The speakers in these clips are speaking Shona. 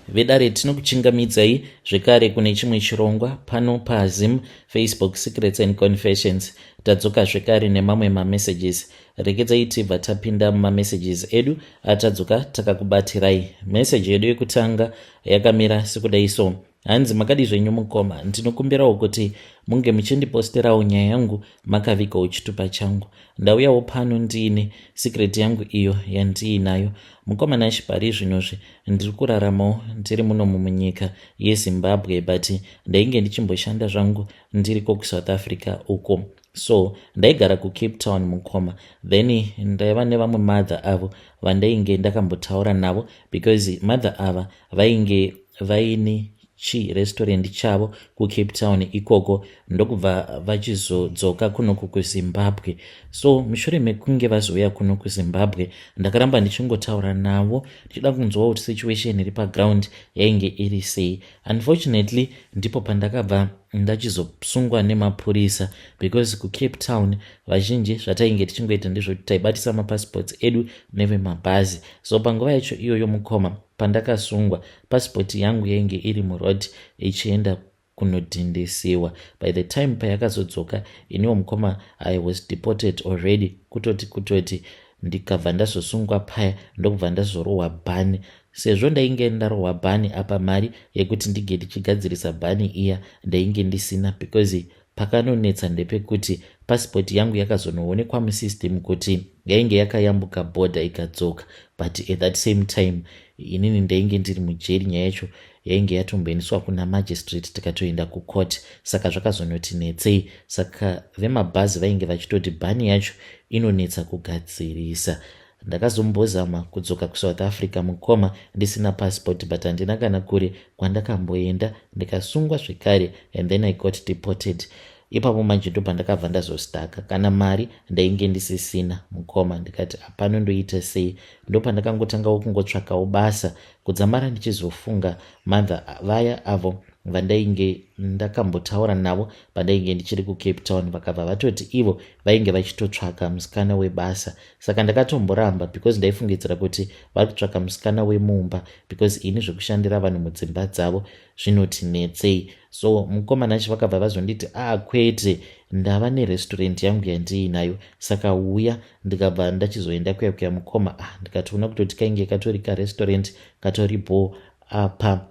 vedare tinokuchingamidzai zvekare kune chimwe chirongwa pano paZim Facebook Secrets and Confessions. Tadzoka zvekare nemamwe mamessages. Rekedzai tibva tapinda mumamessages edu atadzoka takakubatirai. Message yedu yekutanga yakamira sekudai so: hanzi makadi zvenyu mukoma, ndinokumbirawo kuti munge muchindiposterawo nyaya yangu makavigawo chitupa changu. Ndauyawo pano ndiine secret yangu iyo yandiinayo. Mukomana Chipari zvinozvi ndiri kuraramawo ndiri muno munyika yeZimbabwe, but ndainge ndichimboshanda zvangu ndiriko kuSouth Africa uko. So ndaigara kuCape Town mukoma, then ndaiva nevamwe mother avo vandainge ndakambotaura navo, because mother ava vainge vaine chirestaurant chavo kuCape Town ikoko, ndokubva vachizodzoka kunoku kuZimbabwe. So mushure mekunge vazouya kuno kuZimbabwe, ndakaramba ndichingotaura navo ndichida kunzwawo kuti situation iri paground yainge iri sei. Unfortunately ndipo pandakabva ndachizosungwa nemapurisa, because kuCape Town vazhinji zvatainge tichingoita ndizvo kuti taibatisa mapassports edu nevemabhazi. So panguva yacho iyoyo mukoma, pandakasungwa, passport yangu yainge iri muroad ichienda kunodhindisiwa. By the time payakazodzoka, iniwo mukoma, I was deported already. Kutoti ndikabva ndazosungwa paya, ndokubva ndazorohwa bhani. Sezvo ndainge ndarohwa bhani apa, mari yekuti ndige ndichigadzirisa bhani iya ndainge ndisina, because pakanonetsa ndepekuti passport yangu yakazonoonekwa musystem kuti yainge yakayambuka border ikadzoka, but at that same time inini ndainge ndiri mujeri. Nyaya yacho yainge yatomboendeswa kuna magistrate tikatoenda kucourt. Saka zvakazonoti netsei, saka vemabhazi vainge vachitoti bhani yacho inonetsa kugadzirisa. Ndakazombozama kudzoka kuSouth Africa mukoma ndisina passport, but handina kana kure kwandakamboenda, ndikasungwa zvekare, and then I got deported. Ipapo manje ndo pandakabva ndazostaka, kana mari ndainge ndisisina mukoma. Ndikati apano ndoita sei, ndo pandakangotangawo kungotsvakawo basa kudzamara ndichizofunga mother vaya avo vandainge ndakambotaura navo pandainge ndichiri kuCape Town, vakabva vatoti ivo vainge vachitotsvaka musikana webasa. Saka ndakatomboramba, because ndaifungidzira kuti vari kutsvaka musikana wemumba, because ini zvekushandira vanhu mudzimba dzavo zvinoti netsei. So mukomana acho vakabva vazonditi kwete, ndava nerestaurant yangu yandiinayo, saka uya. Ndikabva ndachizoenda kuya mukoma, ndikatoona kutoti kainge katori karestaurant katoripo apa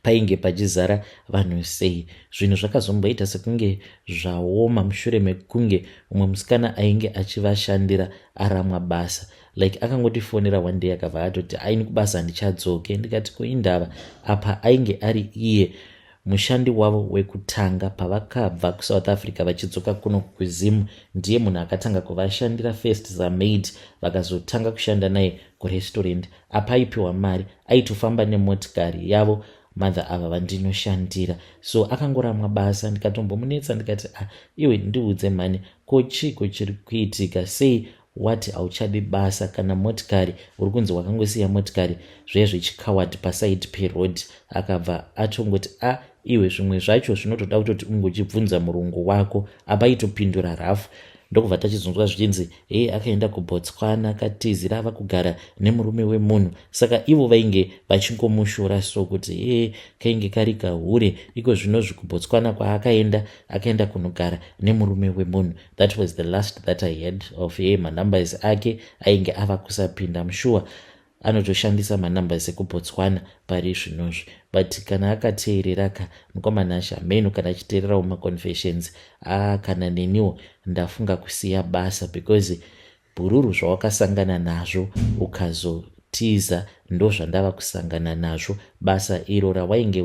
painge pachizara vanhu sei. Zvinhu zvakazomboita sekunge zvaoma mushure mekunge umwe musikana ainge achivashandira aramwa basa. Like akangotifonera one day akabva atoti aini kubasa ndichadzoke. Ndikati kuindava apa ainge ari iye mushandi wavo wekutanga pavakabva kuSouth Africa vachidzoka kuno kuZim. Ndiye munhu akatanga kuvashandira first samaid, vakazotanga kushanda naye kurestaurant. Apa aipiwa mari, aitofamba nemotikari yavo mother ava vandinoshandira. So akangoramwa basa. Ndikatombomunetsa ndikati iwe ndiudze mani, kochiko chiri kuitika, sei wati hauchadi basa kana motikari uri kunzi wakangosiya motikari zviya zvichikawadi paside peroad. Akabva atongoti iwe zvimwe zvacho zvinotoda kutoti ungochibvunza murungu wako. Apa itopindura rafu. Ndokubva tachizonzwa zvichinzi akaenda kuBotswana, katizira ava kugara nemurume wemunhu. Saka ivo vainge vachingomushora so kuti kainge kari kahure, iko zvinozvi kuBotswana kwaakaenda, akaenda kunogara nemurume wemunhu. That was the last that I heard of manumbers ake ainge ava kusapinda. Mshuwa anotoshandisa manumbers ekuBotswana pari zvinozvi, but kana akateereraka mukomana Shamenu, kana achiteererawo maconfessions kana neniwo ndafunga kusiya basa, because bhururu zvawakasangana nazvo ukazotiza ndo zvandava kusangana nazvo. Basa iro rawainge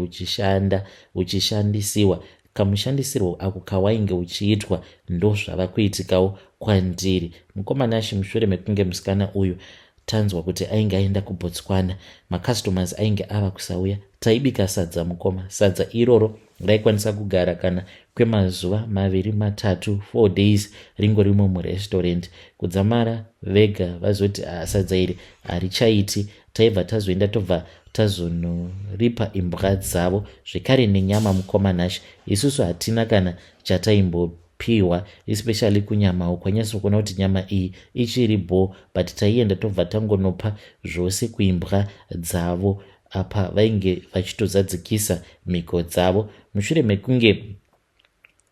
uchishandisiwa, kamushandisirwo ako kawainge uchiitwa ndo zvava kuitikawo kwandiri. Mukomana mushure mekunge musikana uyu tanzwa kuti ainge aenda kuBotswana, macustomers ainge ava kusauya, taibika sadza mukoma. Sadza iroro raikwanisa kugara kana kwemazuva 2-3 4 days ringorimo murestaurant. Kudzamara vega vazoti sadza iri harichaiti, taibva tazoenda tobva tazonoripa imbwa dzavo zvekare nenyama mukomanasha. Isusu hatina kana chataimbopiwa, especially kunyama ukwanyasokuona kuti nyama iyi ichiri bo, but taienda tobva tangonopa zvose kuimbwa dzavo apa vainge vachitozadzikisa mhiko dzavo. Mushure mekunge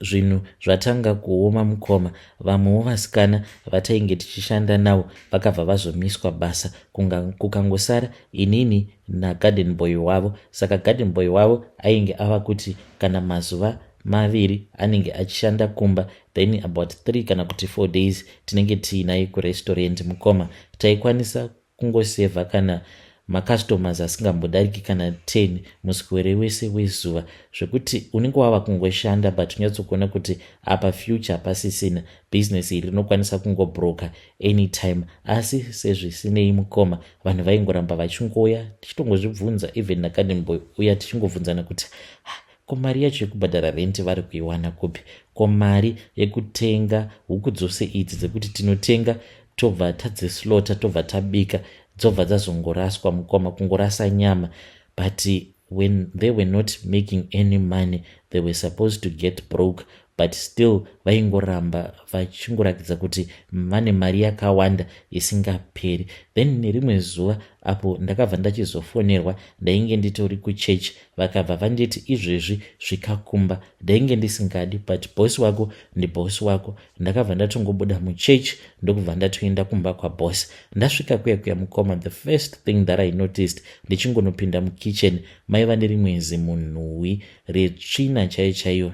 zvinhu zvatanga kuoma mukoma, vamwewo vasikana vatainge tichishanda navo vakabva vazomiswa basa, kukangosara inini nagarden boy wavo. Saka garden boy wavo ainge ava kuti kana mazuva maviri anenge achishanda kumba, then about 3 kana kuti 4 days tinenge tiinaye kurestaurant mukoma. Taikwanisa kungosevha kana macustomers asingambodariki kana 10 muswere wese wezuva, zvekuti unenge wava kungoshanda but unyatsokuona kuti apa future pasisina, business iri rinokwanisa kungobroka anytime. Asi sezvisinei mukoma, vanhu vaingoramba vachingouya tichitongozvibvunza, even nagarden boy uya tichingovhunzana kuti ko mari yacho yekubhadhara renti vari kuiwana kupi, ko mari yekutenga huku dzose idzi dzekuti tinotenga tobva tadzislota, tobva tabika, dzobva dzazongoraswa mukoma, kungorasa nyama. But when they were not making any money, they were supposed to get broke, but still vaingoramba vachingorakidza kuti vane mari yakawanda isingaperi. Then nerimwe zuva apo ndakabva ndachizofonerwa, ndainge nditori kuchechi, vakabva vanditi izvezvi zvikakumba. Ndainge ndisingadi, but bosi wako ndibosi wako. Ndakabva ndatongobuda muchechi ndokubva ndatoenda kumba kwabosi. Ndasvika kuya mukoma, the first thing that I noticed, ndichingonopinda mukitchen, maiva nerimwe zimunhuwi retsvina chaiyo.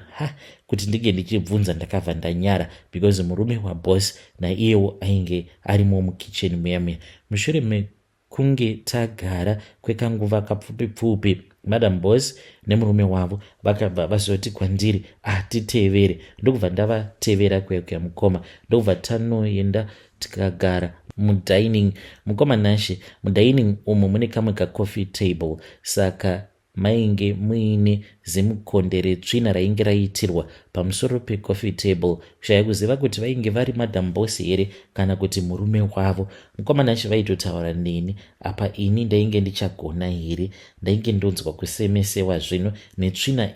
Kuti ndinge ndichibvunza ndakabva ndanyara, because murume wabosi naiyewo ainge arimo mukitchen muya. Mushure mekunge tagara kwekanguva kapfupi, madam boss nemurume wavo vakabva vazoti kwandiri titevere. Ndokubva ndavatevera kuya mukoma, ndokubva tanoenda tikagara mudining. Mukoma Nashe, mudining umu mune kamwe kacoffee table, saka mainge muine zimukonde retsvina rainge raitirwa pamusoro pecoffee table, kushaya kuziva kuti vainge vari madam boss here kana kuti murume wavo. Mukoma Nashe vaitotaura neni, apa ini ndainge ndichagona here? Ndainge ndonzwa kusemesewa zvino netsvina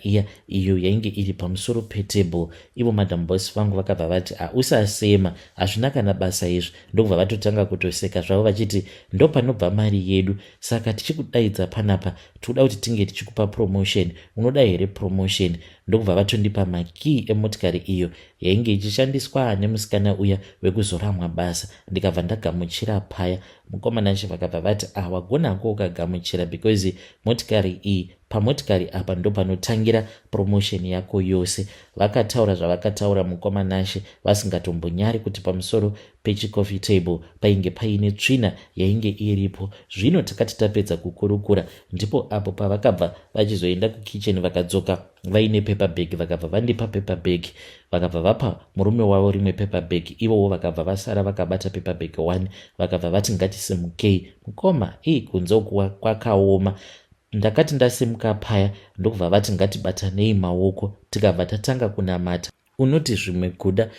iyo yainge iri pamusoro petable. Ivo madam boss vangu vakabva vati usasema, hazvina kana basa izvi. Ndokubva vatotanga kutoseka zvavo vachiti ndo panobva mari yedu, saka tichikudaidza panapa tikuda kuti tinge tichikupa promotion, unoda here promotion? Ndokubva vatondipa makii emotikari iyo yainge ichishandiswa nemusikana uya wekuzoramwa basa. Ndikabva ndagamuchira paya. Mukoma Nashe vakabva vati wagonako ukagamuchira, because motikari iyi, pamotikari apa ndo panotangira promotion yako yose. Vakataura zvavakataura mukoma Nashe, vasingatombonyari kuti pamusoro pechicoffee table painge paine tsvina yainge iripo. Zvino takati tapedza kukurukura, ndipo apo pavakabva vachizoenda kukitchen vakadzoka vaine paper bag. Vakabva vandipa paper bag, vakabva vapa murume wavo rimwe paper bag, ivowo vakabva vasara vakabata paper bag 1. Vakabva vati ngatisimukei. Mukoma kunze kwakaoma. Ndakati ndasimuka paya, ndokubva vati ngatibatanei maoko, tikabva tatanga kunamata. Unoti zvimwe kuda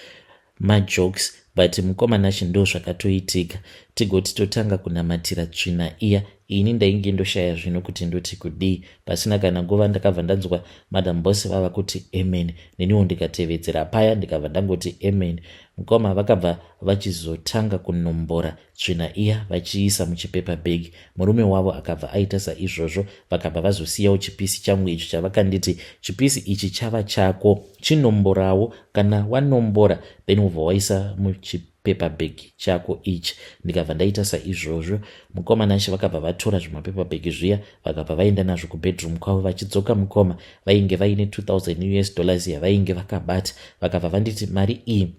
majokes, but mukoma Nashe ndo zvakatoitika. Tigoti totanga kunamatira tsvina iya. Ini ndainge ndoshaya zvino kuti ndoti kudii. Pasina kana nguva ndakabva ndanzwa madam boss vava kuti amen, neniwo ndikatevedzera paya ndikabva ndangoti amen. Mukoma vakabva vachizotanga kunombora tsvina iya vachiisa muchipepa bag. Murume wavo akabva aita saizvozvo, vakabva vazosiyawo chipisi changu icho chavakanditi chipisi ichi chava chako, chinomborawo, kana wanombora then ubva waisa muchipepa bag chako ichi. Ndikabva ndaita saizvozvo. Mukoma Nashe vakabva vatora zvimapepa bag zviya vakabva vaenda nazvo kubedroom kwavo. Vachidzoka mukoma vainge vaine $2000 yavainge vakabata. Vakabva vanditi mari iyi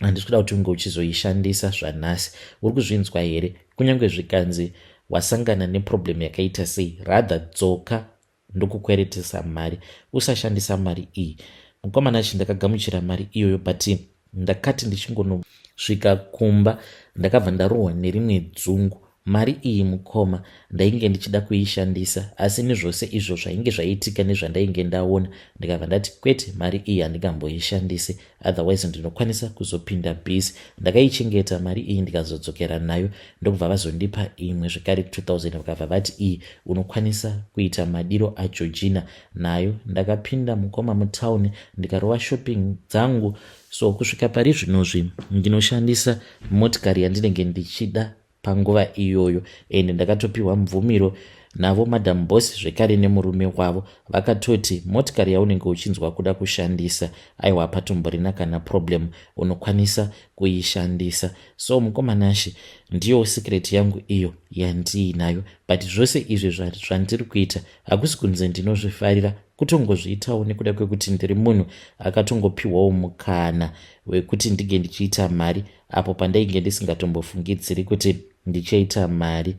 handisi kuda kuti unge uchizoishandisa zvanhasi, uri kuzvinzwa here? Kunyange zvikanzi wasangana neproblem yakaita sei, rather dzoka ndokukweretesa mari, usashandisa mari iyi. Mukoma Nashe ndakagamuchira mari iyoyo, but ndakati ndichingonosvika kumba ndakabva ndarohwa nerimwe dzungu. Mari iyi mukoma ndainge ndichida kuishandisa, asi nezvose izvo zvainge zvaitika nezvandainge ndaona, ndikabva ndati kwete, mari iyi handingamboishandise, otherwise ndinokwanisa kuzopinda bhisi. Ndakaichengeta mari iyi ndikazodzokera nayo, ndokubva vazondipa imwe zvekare 2000. Vakabva vati iyi unokwanisa kuita madiro aJeorgina nayo. Ndakapinda mukoma mutauni ndikarova shopping dzangu. So kusvika pari zvinozvi ndinoshandisa motikari yandinenge ndichida panguva iyoyo, ende ndakatopiwa mvumiro navo madam boss zvekare nemurume wavo vakatoti motikari yaunenge uchinzwa kuda kushandisa aiwa patomborina kana problem unokwanisa kuishandisa. So mukomanashi ndiyo secret yangu iyo yandiinayo, but zvose izvi zvandiri kuita hakusi kunze ndinozvifarira, kutongozviitawo nekuda kwekuti ndiri munhu akatongopiwawo mukana wekuti ndige ndichiita mari apo pandainge ndisingatombofungidziri kuti ndichaita mari.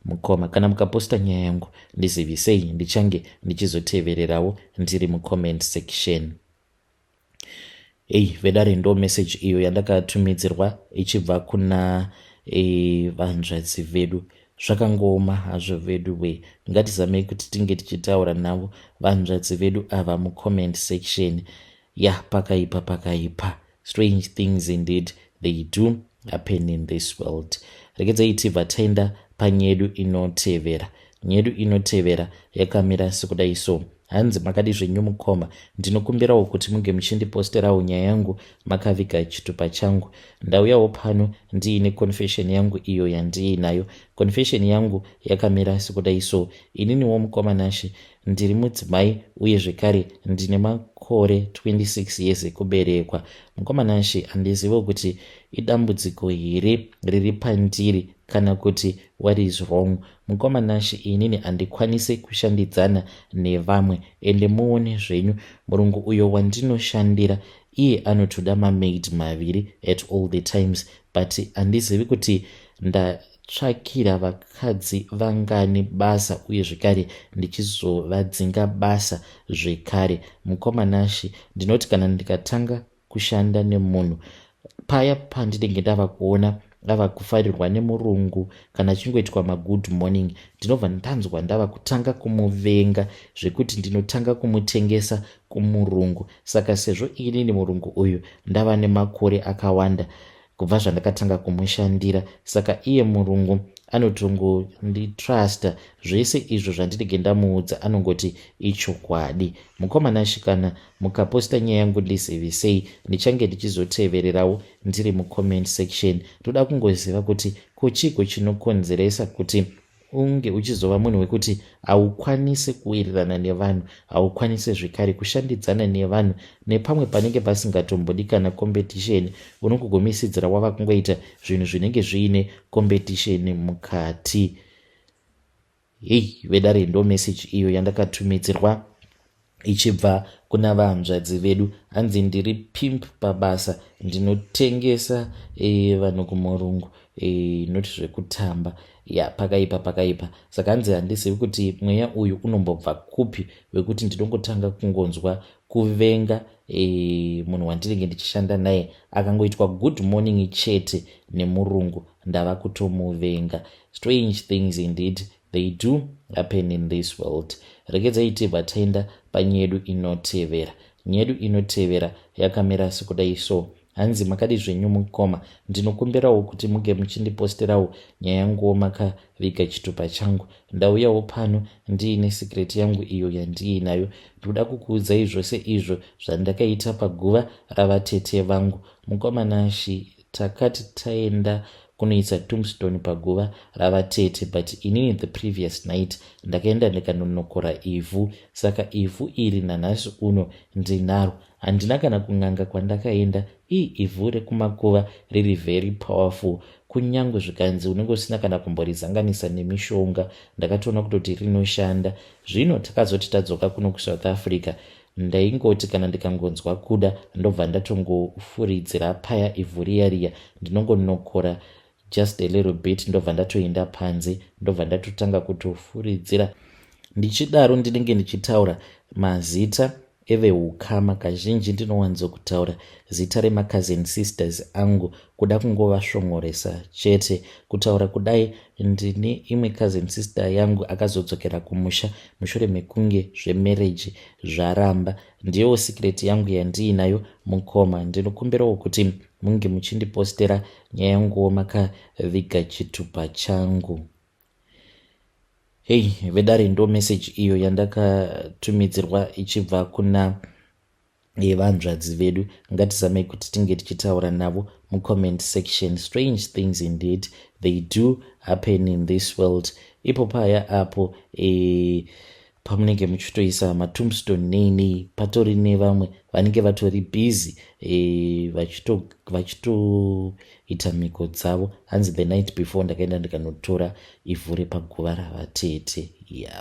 Mukoma, kana mukaposta nyaya yangu ndizivisei, ndichange ndichizotevererawo ndiri mucomment section. Vedare ndo message iyo yandakatumidzirwa ichibva kuna vanzvadzi vedu. Zvakangoma hazvo vedu we, ngatizamei kuti tinge tichitaura navo vanzvadzi vedu ava mucomment section. Pakaipa. Strange things indeed they do happen in this world. Regedzai tibva taenda panyedu inotevera. Nyedu inotevera yakamira sekudai so. Hanzi makadi zvenyu mukoma, ndinokumbirawo kuti munge muchindiposterawo nyaya yangu makaviga chitupa changu. Ndauyawo pano ndiine confession yangu iyo yandiinayo. Confession yangu yakamira sekudai so. Ininiwo mukomanashi ndiri mudzimai uye zvekare ndine makore 26 years ekuberekwa. Mukomanashi handizivo kuti idambudziko here riri pandiri kana kuti what is wrong. Mukomanashi inini handikwanisi kushandidzana nevamwe, ende muone zvenyu murungu uyo wandinoshandira iye anotoda mamaid maviri at all the times, but handizivi kuti ndatsvakira vakadzi vangani basa uye zvekare ndichizovadzinga basa zvekare. Mukomanashi ndinoti kana ndikatanga kushanda nemunhu paya pandinenge ndava kuona ava kufarirwa nemurungu kana chingoitwa magood morning, ndinobva ndanzwa ndava kutanga kumuvenga zvekuti ndinotanga kumutengesa kumurungu. Saka sezvo inini murungu uyu ndava nemakore akawanda kubva zvandakatanga kumushandira, saka iye murungu anotongonditrasta zvese izvo zvandinenge ndamuudza anongoti ichokwadi. Mukomanashi kana mukaposta nyaya yangu ndizivisei, ndichange ndichizotevererawo ndiri mucomment section. Toda kungoziva kuti kuchiko chinokonzeresa kuti unge uchizova munhu wekuti haukwanisi kuwirirana nevanhu, haukwanisi zvekare kushandidzana nevanhu nepamwe panenge pasingatombodi kana competition, unongogomisidzira wava kungoita zvinhu zvinenge zviine competition mukati. Vedare ndo message iyo yandakatumidzirwa ichibva kuna vanzvadzi vedu. Hanzi ndiri pimp pabasa, ndinotengesa vanhu kumurungu, noti zvekutamba. Pakaipa. Saka hanzi handizivi kuti mweya uyu unombobva kupi wekuti ndinongotanga kungonzwa kuvenga munhu wandinenge ndichishanda naye akangoitwa good morning chete nemurungu ndava kutomuvenga. Strange things indeed they do happen in this world. Regedzai tibva taenda panyedu inotevera. Nyedu inotevera yakamira sekudai so. Hanzi makadi zvenyu mukoma, ndinokumbirawo kuti munge muchindiposterawo nyaya yanguwo makaviga chitupa changu. Ndauyawo pano ndiine secret yangu iyo yandiinayo. Ndoda kukuudzai zvose izvo zvandakaita paguva ravatete vangu. Mukomanashi takati taenda kunoisa tombstone paguva ravatete, but inini the previous night ndakaenda ndikanonokora ivhu. Saka ivhu iri nanhasi uno ndinaro. Handina kana kung'anga kwandakaenda, ivhu rekumakuva riri very powerful. Kunyange zvikanzi unenge usina kana kumborizanganisa nemishonga, ndakatoona kutoti rinoshanda. Zvino takazoti tadzoka kuno kuSouth Africa, ndaingoti kana ndikangonzwa kuda ndobva ndatongofuridzira paya ivhu riya ndinongonokora just a little bit, ndobva ndatoenda panze, ndobva ndatotanga kutofuridzira. Ndichidaro ndinenge ndichitaura mazita evehukama. Kazhinji ndinowanzo kutaura zita remacousin sisters angu kuda kungovashongoresa chete. Kutaura kudai ndine imwe cousin sister yangu akazodzokera kumusha mushure mekunge zvemarriage zvaramba. Ndiyo secret yangu yandiinayo mukoma. Ndinokumbirawo kuti munge muchindipostera nyaya yanguwo makaviga chitupa changu. Vedare ndo message iyo yandakatumidzirwa ichibva kuna vanzvadzi vedu. Ngatizamei kuti tinge tichitaura navo mucomment section. Strange things indeed they do happen in this world. ipo paya apo pamunenge muchitoisa matombstone nei patori nevamwe vanenge vatori busy vachitoita mhiko dzavo. Hanzi the night before ndakaenda ndikanotora ivhu repaguva ravatete.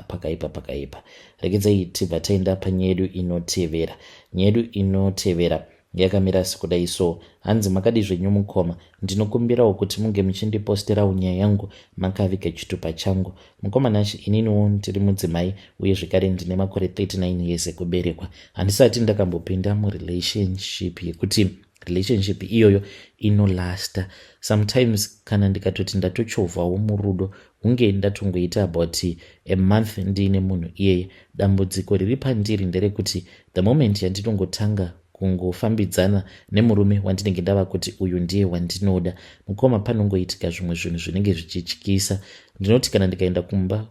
Pakaipa. Regedzai tibva taenda panyedu inotevera. Nyedu inotevera yakamira sekudai. So hanzi makadi zvenyu mukoma, ndinokumbirawo kuti munge muchindiposterawo nyaya yangu makaviga chitupa changu. Mukoma nachi ininiwo ndiri mudzimai uye zvekare ndine makore 39 years ekuberekwa. Handisati ndakambopinda murelationship yekuti relationship iyoyo inolasta. Sometimes kana ndikatoti ndatochovhawo murudo hunge ndatongoita about a month ndiine munhu iyeye, dambudziko riri pandiri nderekuti the moment yandinongotanga kungofambidzana nemurume wandinenge ndava kuti uyu ndiye wandinoda, mukoma panongoitika zvimwe zvinhu zvinenge zvichityisa. Ndinoti kana ndikaenda kumba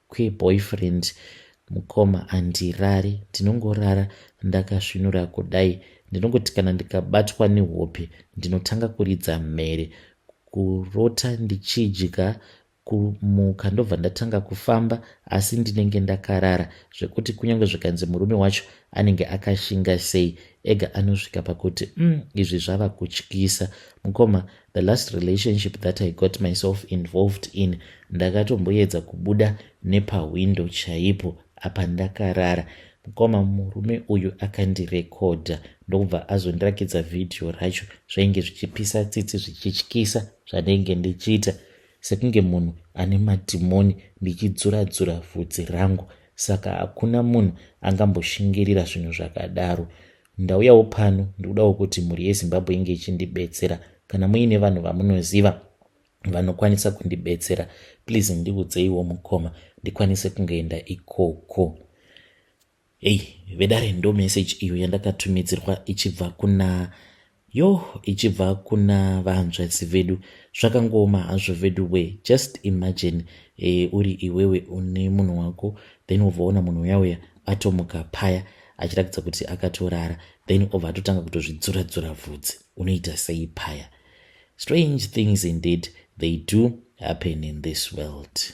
kweboyfriend, mukoma handirari, ndinongorara ndakasvinura kudai. Ndinongoti kana ndikabatwa nehope ndinotanga kuridza mhere, kurota ndichidya, kumuka ndobva ndatanga kufamba, asi ndinenge ndakarara zvekuti kunyange zvikanzi murume wacho anenge akashinga sei, ega anosvika pakuti izvi zvava kutyisa. Mukoma, the last relationship that I got myself involved in, ndakatomboedza kubuda nepawindo chaipo apa ndakarara. Mukoma, murume uyu akandirekodha ndobva azondirakidza vhidhiyo racho. Zvainge zvichipisa tsitsi, zvichityisa zvanenge ndichiita sekunge munhu ane madhimoni ndichidzura-dzura vhudzi rangu. Saka hakuna munhu angamboshingirira zvinhu zvakadaro. Ndauyawo pano ndikudawo kuti mhuri yeZimbabwe inge ichindibetsera. Kana muine vanhu vamunoziva vanokwanisa kundibetsera, please ndiudzeiwo mukoma ndikwanise kungeenda ikoko. Vedare ndo message iyo yandakatumidzirwa ichibva kuna vahanzvadzi vedu. Zvakangoma hazvo vedu we. Just imagine uri iwewe une munhu wako, then uvaona munhu uyauya atomuka paya achirakidza kuti akatorara, then obva atotanga kutozvidzura-dzura vhudzi. Unoita sei paya? Strange things indeed, they do happen in this world.